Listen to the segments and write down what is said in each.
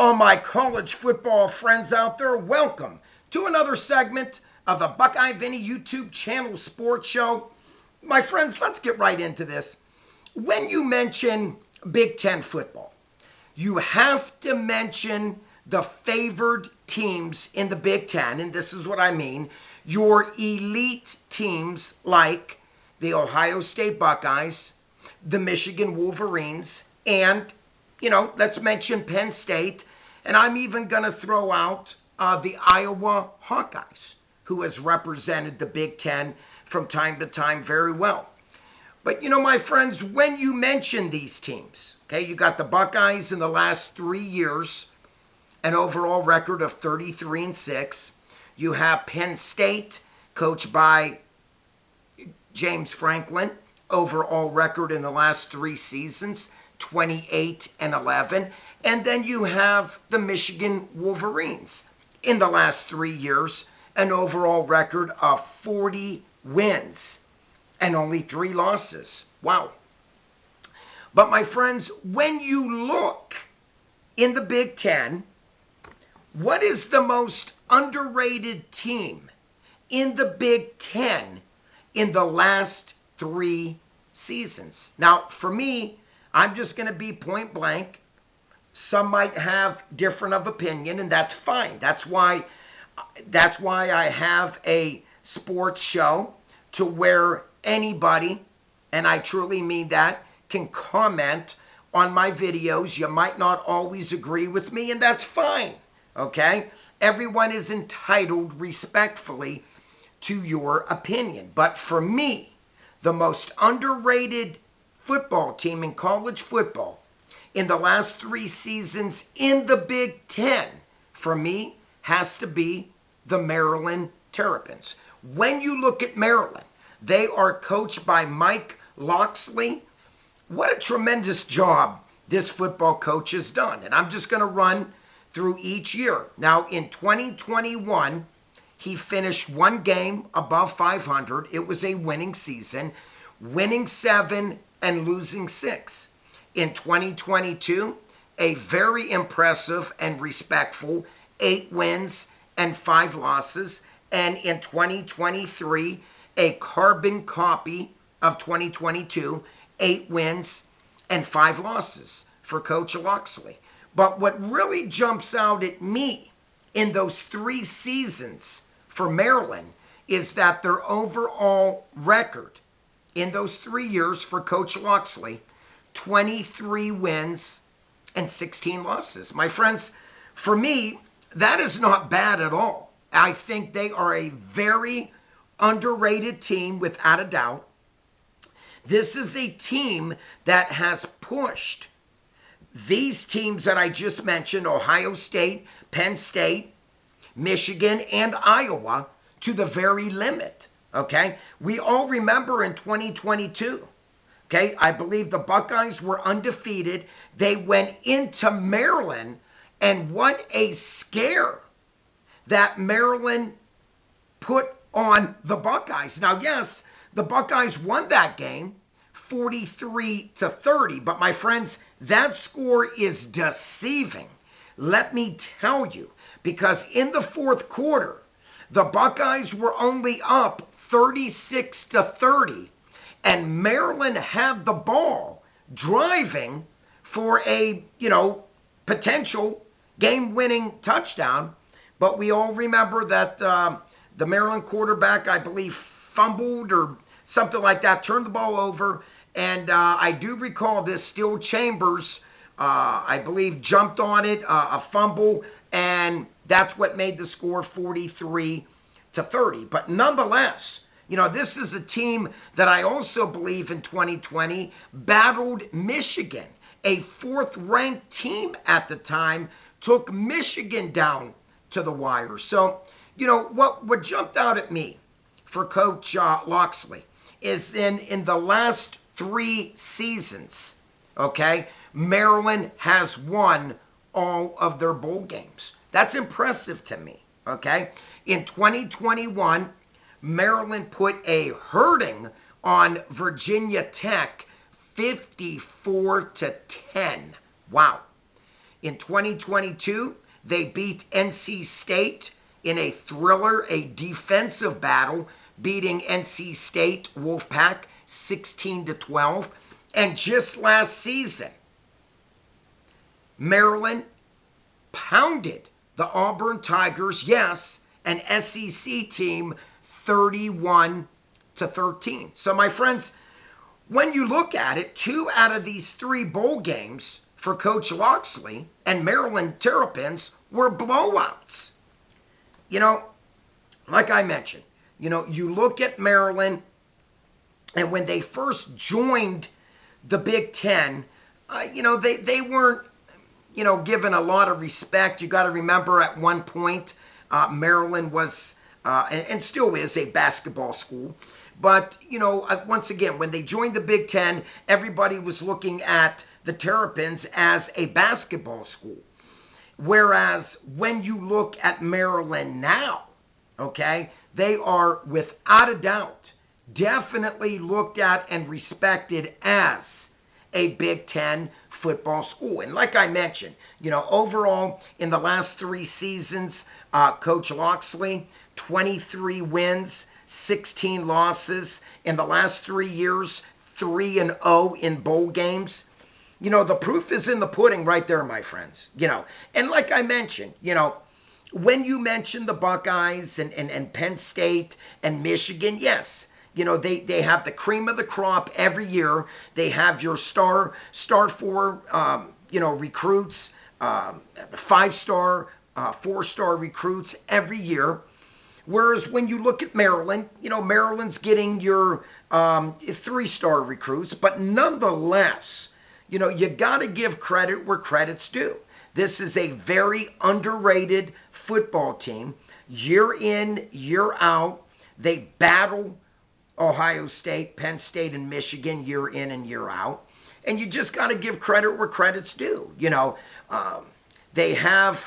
To all my college football friends out there, welcome to another segment of the Buckeye Vinny YouTube channel sports show. My friends, let's get right into this. When you mention Big Ten football, you have to mention the favored teams in the Big Ten, and this is what I mean. Your elite teams like the Ohio State Buckeyes, the Michigan Wolverines, and let's mention Penn State, and I'm even going to throw out the Iowa Hawkeyes, who has represented the Big Ten from time to time very well. But, my friends, when you mention these teams, okay, you got the Buckeyes in the last 3 years, an overall record of 33-6. You have Penn State, coached by James Franklin, overall record in the last 3 seasons, 28-11. And then you have the Michigan Wolverines in the last 3 years, an overall record of 40 wins and only 3 losses. Wow. But my friends, when you look in the Big Ten, what is the most underrated team in the Big Ten in the last 3 seasons? Now, for me, I'm just going to be point blank. Some might have different of opinion, and that's fine. That's why I have a sports show to where anybody, and I truly mean that, can comment on my videos. You might not always agree with me, and that's fine. Okay? Everyone is entitled respectfully to your opinion. But for me, the most underrated football team in college football in the last 3 seasons in the Big Ten, for me, has to be the Maryland Terrapins. When you look at Maryland, they are coached by Mike Locksley. What a tremendous job this football coach has done. And I'm just going to run through each year. Now, in 2021, he finished 1 game above 500. It was a winning season, winning 7 and losing 6. In 2022, a very impressive and respectful 8 wins and 5 losses. And in 2023, a carbon copy of 2022, 8 wins and 5 losses for Coach Locksley. But what really jumps out at me in those 3 seasons for Maryland is that their overall record in those 3 years for Coach Locksley, 23 wins and 16 losses. My friends, for me, that is not bad at all. I think they are a very underrated team without a doubt. This is a team that has pushed these teams that I just mentioned, Ohio State, Penn State, Michigan, and Iowa, to the very limit. Okay? We all remember in 2022, okay, I believe the Buckeyes were undefeated. They went into Maryland, and what a scare that Maryland put on the Buckeyes. Now, yes, the Buckeyes won that game 43-30, but my friends, that score is deceiving. Let me tell you, because in the 4th quarter, the Buckeyes were only up 36-30, and Maryland had the ball driving for a, potential game-winning touchdown. But we all remember that the Maryland quarterback, I believe, fumbled or something like that, turned the ball over. And I do recall this. Steele Chambers, I believe, jumped on it, a fumble, and that's what made the score 43-30. But nonetheless, this is a team that I also believe in 2020 battled Michigan, a 4th-ranked team at the time, took Michigan down to the wire. So, what jumped out at me for Coach Locksley is in the last 3 seasons, okay, Maryland has won all of their bowl games. That's impressive to me, okay? In 2021, Maryland put a hurting on Virginia Tech 54-10. Wow. In 2022, they beat NC State in a thriller, a defensive battle, beating NC State Wolfpack 16-12. And just last season, Maryland pounded the Auburn Tigers, yes, an SEC team, 31-13. So my friends, when you look at it, 2 out of these 3 bowl games for Coach Locksley and Maryland Terrapins were blowouts. You know, like I mentioned, you know, you look at Maryland, and when they first joined the Big Ten, you know, they weren't, you know, given a lot of respect. You got to remember at one point, Maryland was, and still is, a basketball school. But, you know, once again, when they joined the Big Ten, everybody was looking at the Terrapins as a basketball school. Whereas when you look at Maryland now, okay, they are without a doubt definitely looked at and respected as a Big Ten football school. And like I mentioned, you know, overall in the last 3 seasons, Coach Locksley, 23 wins, 16 losses. In the last 3 years, 3-0 in bowl games. You know, the proof is in the pudding right there, my friends. You know, and like I mentioned, you know, when you mention the Buckeyes and Penn State and Michigan, yes, you know, they have the cream of the crop every year. They have your star 4, you know, recruits, 5-star, 4-star recruits every year. Whereas when you look at Maryland, you know, Maryland's getting your 3-star recruits. But nonetheless, you know, you got to give credit where credit's due. This is a very underrated football team. Year in, year out, they battle Ohio State, Penn State, and Michigan year in and year out. And you just got to give credit where credit's due. You know, they have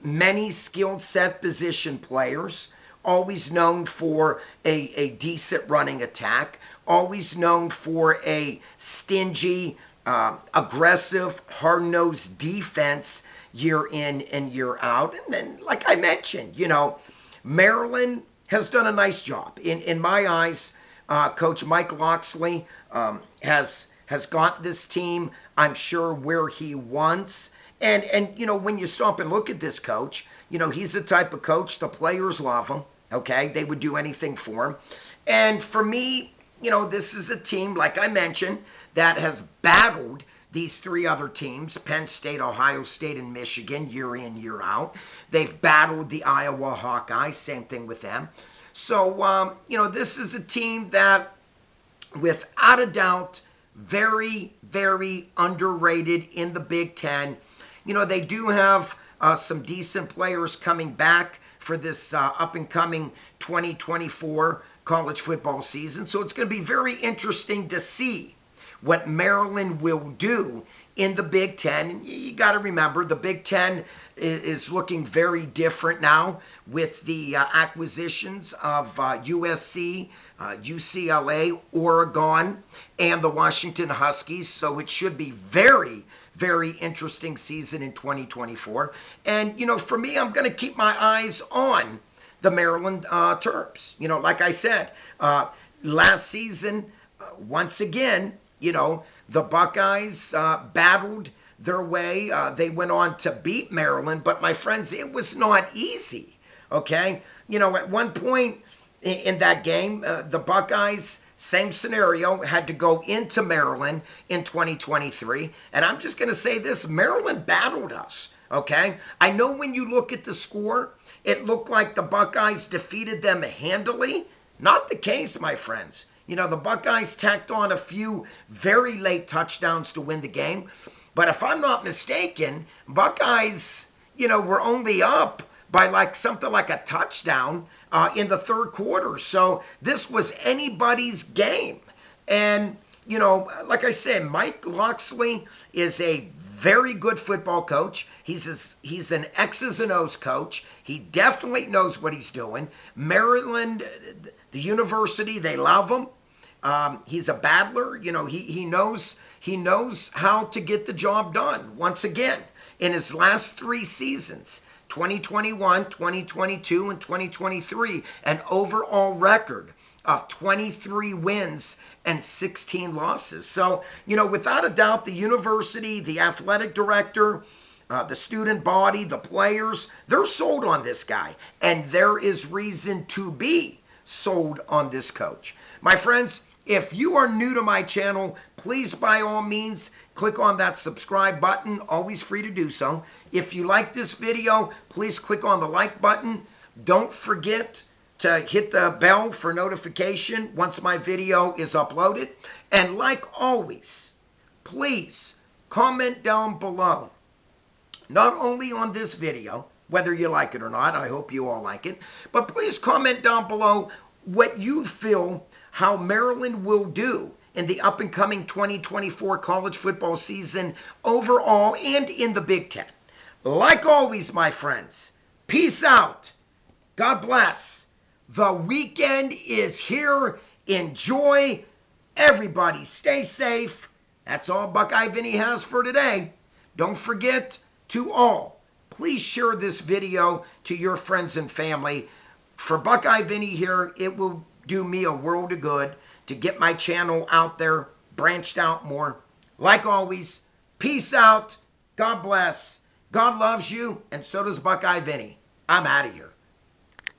many skilled set position players, always known for a decent running attack, always known for a stingy, aggressive, hard-nosed defense year in and year out. And then, like I mentioned, you know, Maryland has done a nice job. In my eyes, Coach Mike Locksley has got this team, I'm sure, where he wants. And you know, when you stop and look at this coach, you know, he's the type of coach, the players love him, okay? They would do anything for him. And for me, you know, this is a team, like I mentioned, that has battled these 3 other teams, Penn State, Ohio State, and Michigan, year in, year out. They've battled the Iowa Hawkeyes, same thing with them. So, you know, this is a team that, without a doubt, very, very underrated in the Big Ten. You know, they do have some decent players coming back for this up-and-coming 2024 college football season. So it's going to be very interesting to see what Maryland will do in the Big Ten. You got to remember, the Big Ten is looking very different now with the acquisitions of USC, UCLA, Oregon, and the Washington Huskies. So it should be very, very interesting season in 2024. And, you know, for me, I'm going to keep my eyes on the Maryland Terps. You know, like I said, last season, once again, you know, the Buckeyes battled their way. They went on to beat Maryland. But, my friends, it was not easy, okay? You know, at one point in that game, the Buckeyes, same scenario, had to go into Maryland in 2023. And I'm just going to say this, Maryland battled us, okay? I know when you look at the score, it looked like the Buckeyes defeated them handily. Not the case, my friends. You know, the Buckeyes tacked on a few very late touchdowns to win the game. But if I'm not mistaken, Buckeyes, you know, were only up by like something like a touchdown in the 3rd quarter. So this was anybody's game. And, you know, like I said, Mike Locksley is a very good football coach. He's an X's and O's coach. He definitely knows what he's doing. Maryland, the university, they love him. He's a battler. You know, he knows how to get the job done. Once again, in his last 3 seasons, 2021, 2022, and 2023, an overall record of 23 wins and 16 losses. So, without a doubt, the university, the athletic director, the student body, the players, they're sold on this guy. And there is reason to be sold on this coach. My friends, if you are new to my channel, please by all means click on that subscribe button. Always free to do so. If you like this video, please click on the like button. Don't forget to hit the bell for notification once my video is uploaded. And like always, please comment down below. Not only on this video, whether you like it or not, I hope you all like it, but please comment down below what you feel how Maryland will do in the up-and-coming 2024 college football season overall and in the Big Ten. Like always, my friends, peace out. God bless. The weekend is here. Enjoy. Everybody stay safe. That's all Buckeye Vinny has for today. Don't forget to all, please share this video to your friends and family. For Buckeye Vinny here, it will do me a world of good to get my channel out there, branched out more. Like always, peace out. God bless. God loves you, and so does Buckeye Vinny. I'm out of here.